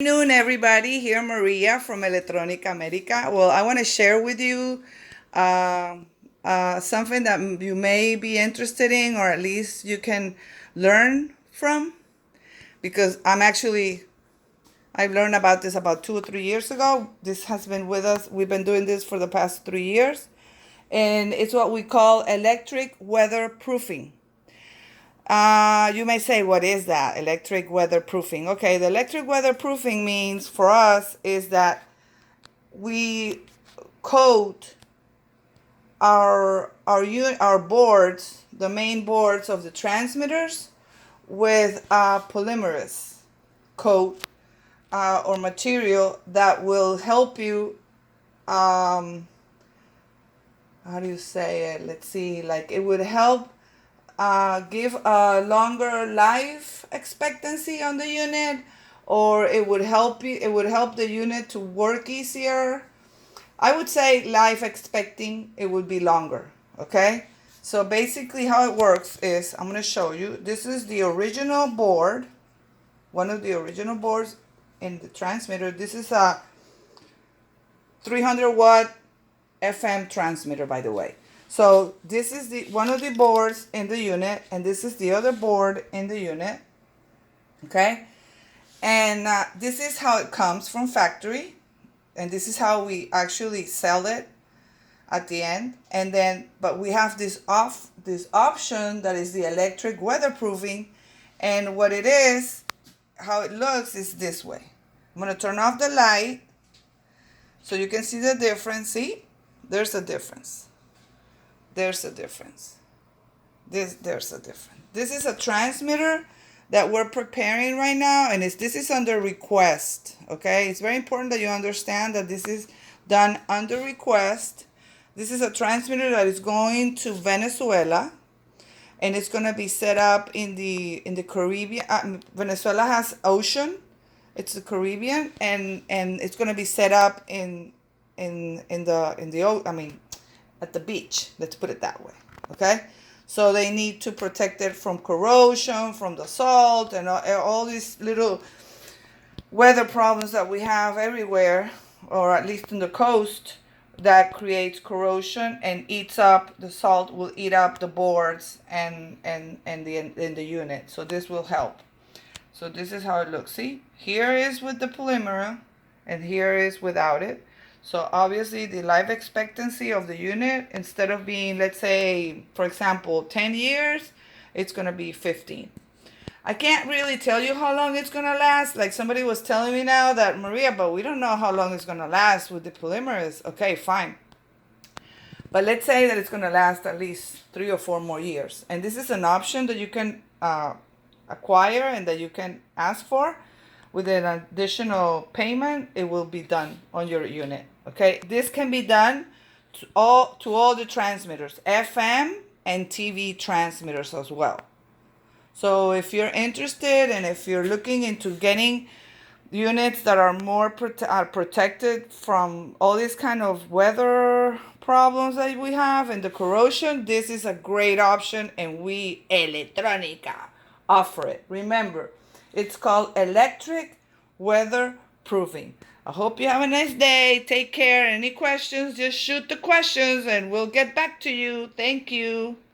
Good afternoon, everybody. Here, Maria from Elettronika America. Well, I want to share with you uh, something that you may be interested in, or at least you can learn from, because I've learned about this about 2 or 3 years ago. This has been with us. We've been doing this for the past 3 years, and it's what we call electric weatherproofing. You may say, what is that? Electric weatherproofing. Okay, the electric weatherproofing means for us is that we coat our boards, the main boards of the transmitters, with polymerase coat or material that will help you. How do you say it? Let's see. Like it would help give a longer life expectancy on the unit, or it would help the unit to work easier. I would say life expecting it would be longer. Okay, so basically how it works is I'm going to show you. This is the original board, one of the original boards in the transmitter. This is a 300 watt FM transmitter, by the way. So this is the one of the boards in the unit, and this is the other board in the unit. Okay, and this is how it comes from factory, and this is how we actually sell it at the end. And then, but we have this option that is the electric weatherproofing, and what it is, how it looks is this way. I'm gonna turn off the light so you can see the difference. See, there's a difference. There's a difference. There's a difference. This is a transmitter that we're preparing right now, and this is under request. Okay, it's very important that you understand that this is done under request. This is a transmitter that is going to Venezuela, and it's going to be set up in the Caribbean. Venezuela has ocean. It's the Caribbean, and it's going to be set up in the at the beach. Let's put it that way. Okay, so they need to protect it from corrosion, from the salt, and all these little weather problems that we have everywhere, or at least in the coast, that creates corrosion and eats up the salt. Will eat up the boards and the unit. So this will help. So this is how it looks. See, here is with the polymer, and here is without it. So obviously the life expectancy of the unit, instead of being, let's say, for example, 10 years, it's going to be 15. I can't really tell you how long it's going to last. Like somebody was telling me now that, Maria, but we don't know how long it's going to last with the polymerase. Okay, fine. But let's say that it's going to last at least 3 or 4 more years. And this is an option that you can acquire and that you can ask for. With an additional payment, it will be done on your unit. Okay, this can be done to all the transmitters, FM and TV transmitters as well. So if you're interested, and if you're looking into getting units that are more protected from all these kind of weather problems that we have and the corrosion, this is a great option, and we Elettronika offer it. Remember, it's called electric weatherproofing. I hope you have a nice day. Take care. Any questions, just shoot the questions and we'll get back to you. Thank you.